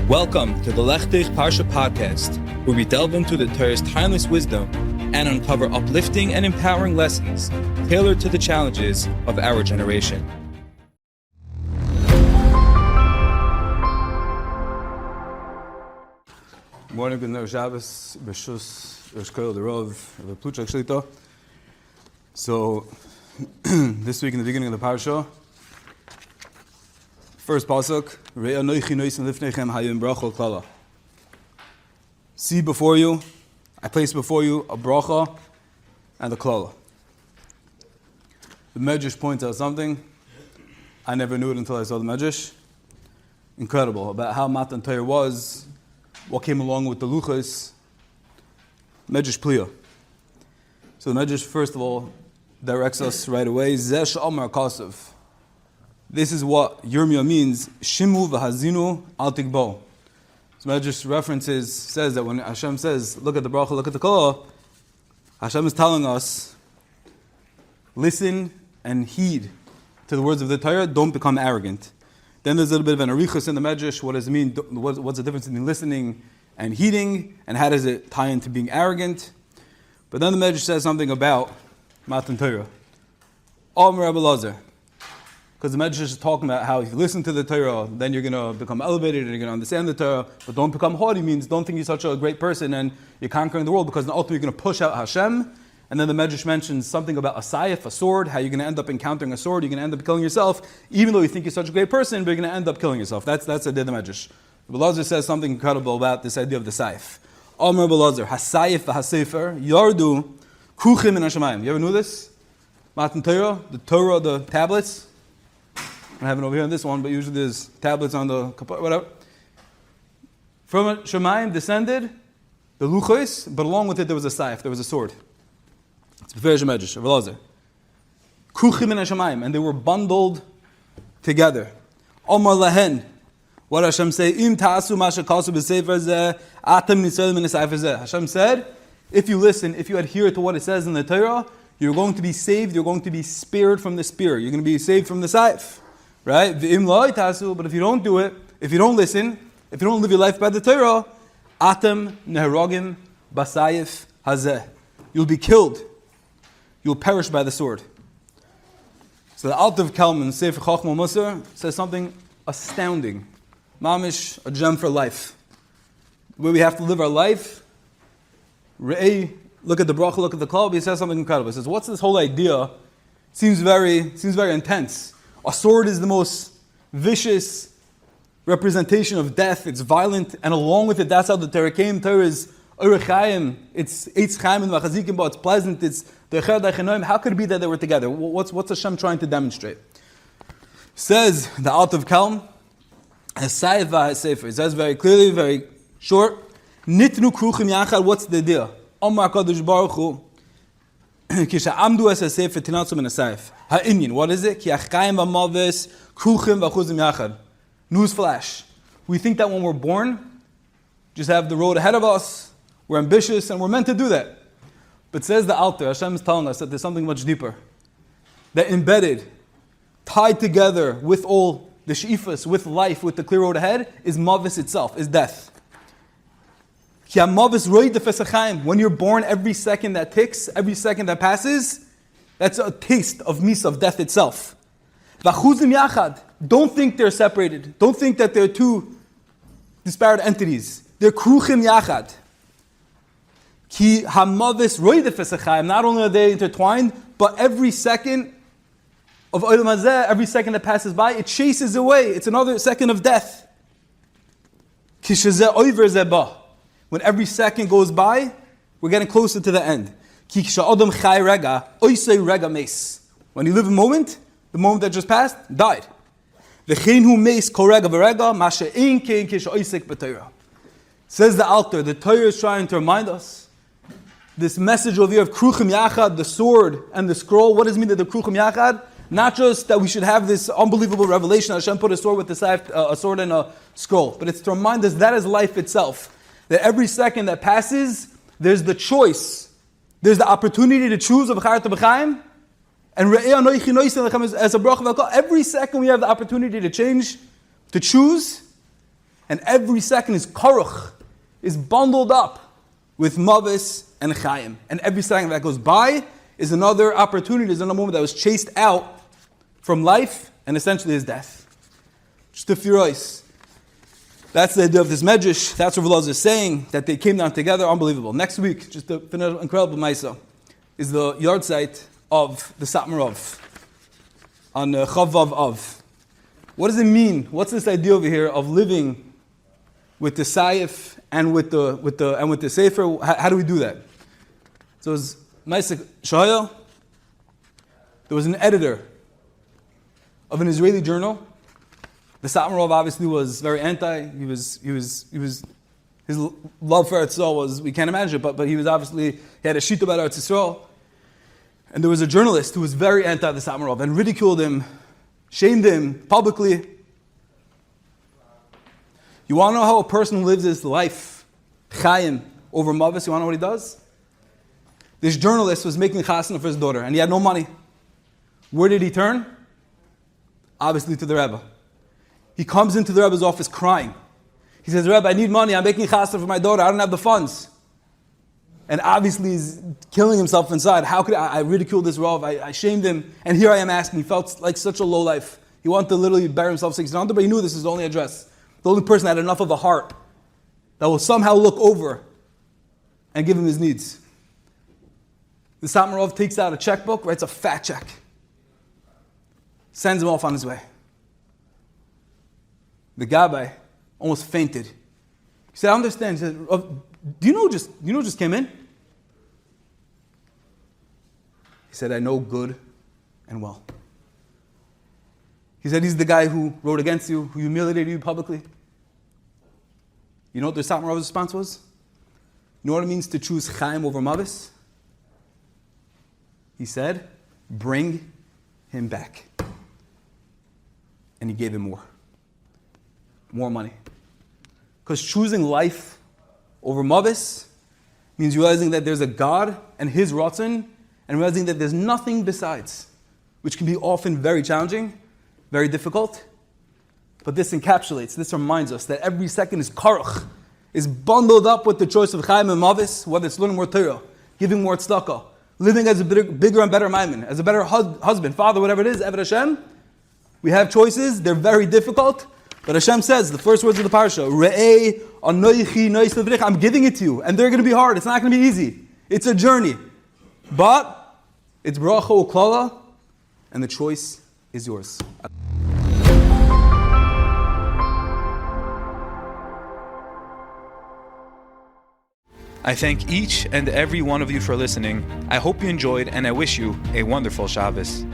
Welcome to the Lechtich Parsha podcast, where we delve into the Torah's timeless wisdom and uncover uplifting and empowering lessons tailored to the challenges of our generation. Good morning, good night, Shabbos, B'Shus, Rosh the Rov, Luchos Shlita. So, this week in the beginning of the parsha, first pasuk, see before you, I place before you a bracha and a klala. The Midrash points out something. I never knew it until I saw the Midrash. Incredible about how Matan Torah was, what came along with the Luchos. Midrash Pliya. So the Midrash, first of all, directs us right away. Zesh Amar Kasav. This is what Yirmiyah means. Shimu v'hazinu al tikbo. So Midrash says that when Hashem says, look at the bracha, look at the kala, Hashem is telling us, listen and heed to the words of the Torah, don't become arrogant. Then there's a little bit of an arichus in the Midrash. What does it mean? What's the difference between listening and heeding? And how does it tie into being arrogant? But then the Midrash says something about Matan Torah. Omer Rabbi Lazar. Because the Midrash is talking about how if you listen to the Torah, then you're going to become elevated and you're going to understand the Torah. But don't become haughty means don't think you're such a great person and you're conquering the world, because ultimately you're going to push out Hashem. And then the Midrash mentions something about a sayif, a sword, how you're going to end up encountering a sword, you're going to end up killing yourself, even though you think you're such a great person, but you're going to end up killing yourself. That's the idea of the Midrash. Belazar says something incredible about this idea of the sayif. Amar Belazar, hasayif v'hasefer, yardu, kuchim in Shamayim. You ever knew this? Matan Torah, the tablets. I have it over here on this one, but usually there's tablets on the whatever. From Shamayim descended the Luchos, but along with it there was a sayif, there was a sword. It's Beferish Midrash, Belazar. Kuchim in Shamayim, and they were bundled together. Omar lahen, what Hashem say? Im ta'asu ma shekalsu b'sefer zeh, atem nisrael min ha'sefer zeh. Hashem said, if you listen, if you adhere to what it says in the Torah, you're going to be saved. You're going to be spared from the spear. You're going to be saved from the sayif. Right? V'im lo ta'asu, but if you don't do it, if you don't listen, if you don't live your life by the Torah, atem neherogim b'sayif hazeh. You'll be killed. You'll perish by the sword. So the Alt of Kalman, Sefer Chachma Musar, says something astounding. Mamish, a gem for life. The way we have to live our life. Re'ei, look at the bracha, look at the klal, he says something incredible. He says, what's this whole idea? Seems very intense. A sword is the most vicious representation of death. It's violent, and along with it, that's how the Torah came. Torah is Urechayim, it's Eitz Chaim and Vachazikim, but it's pleasant, it's Decher Dachenoim. How could it be that they were together? What's Hashem trying to demonstrate? Says the Alt of Kalm, Hasayif v'hasefer. It says very clearly, very short, Nitnu kruchim yachad, what's the idea? Omar Kadosh Baruch Hu, Kisha Amdu es hasefer tinatzum in hasayif. Ha'inyin, what is it? Ki achayim v'malves kruchim v'chuzim yachad. Newsflash. We think that when we're born, just have the road ahead of us, we're ambitious, and we're meant to do that. But says the Alter, Hashem is telling us that there's something much deeper. That embedded, tied together with all the she'ifas, with life, with the clear road ahead, is mavis itself, is death. When you're born, every second that ticks, every second that passes, that's a taste of misa, of death itself. Don't think they're separated. Don't think that they're two disparate entities. They're kruchim yachad. Ki hamavis roidef esachayim. Not only are they intertwined, but every second of olam hazeh, every second that passes by, it chases away. It's another second of death. Ki shezeh oiver zeba. When every second goes by, we're getting closer to the end. Ki k'sha'odam chai rega, oisei rega meis. When you live a moment, the moment that just passed, died. V'chein hu meis kol rega v'rega, ma she'ein kein k'sha'oisek b'Torah. Says the Alter, the Torah is trying to remind us this message over here of Kruchim Yachad, the sword and the scroll. What does it mean that the Kruchim Yachad? Not just that we should have this unbelievable revelation, Hashem put a sword with a sword and a scroll, but it's to remind us that is life itself. That every second that passes, there's the choice. There's the opportunity to choose of Charat B'chaim. And as a bracha, every second we have the opportunity to change, to choose, And every second is koruch, is bundled up with mavis and chayim. And every second that goes by is another opportunity, is another moment that was chased out from life and essentially is death. Just a few rice. That's the idea of this Midrash. That's what Luchos is saying, that they came down together. Unbelievable. Next week, just an incredible Maisa, is the yard site of the Satmarov on Chavav Av. What does it mean? What's this idea over here of living with the Saif and with the Sefer? How do we do that? So it was Maisa Shahaya. There was an editor of an Israeli journal. The Satmarov obviously was very anti. His love for Eretz Yisrael was, we can't imagine it, but he had a sheet about Eretz Yisrael. And there was a journalist who was very anti the Satmarov and ridiculed him, shamed him publicly. You want to know how a person lives his life, chayim, over mavis? You want to know what he does? This journalist was making chasana for his daughter, and he had no money. Where did he turn? Obviously to the Rebbe. He comes into the Rebbe's office crying. He says, Rebbe, I need money. I'm making chasana for my daughter. I don't have the funds. And obviously he's killing himself inside. How could I ridiculed this Rav? I shamed him. And here I am asking. He felt like such a low life. He wanted to literally bury himself 6 under, but he knew this is the only address. The only person that had enough of a heart that will somehow look over and give him his needs. The Satmarov takes out a checkbook, writes a fat check, sends him off on his way. The Gabbai almost fainted. He said, I understand. He said, do you know who just came in? He said, I know good and well. He said, he's the guy who wrote against you, who humiliated you publicly. You know what the Satmarov's response was? You know what it means to choose Chaim over Mavis? He said, bring him back. And he gave him more money. Because choosing life over Mavis means realizing that there's a God and His Ratzon, and realizing that there's nothing besides, which can be often very challenging, very difficult. But this encapsulates, this reminds us that every second is karuch, is bundled up with the choice of Chaim and Mavis, whether it's learning more Torah, giving more tzedakah, living as a bigger and better maimon, as a better husband, father, whatever it is, Eved Hashem. We have choices, they're very difficult. But Hashem says, the first words of the parsha, Re'ei anoichi nois levrich, I'm giving it to you, and they're going to be hard. It's not going to be easy. It's a journey. But it's bracha u'klala, and the choice is yours. I thank each and every one of you for listening. I hope you enjoyed, and I wish you a wonderful Shabbos.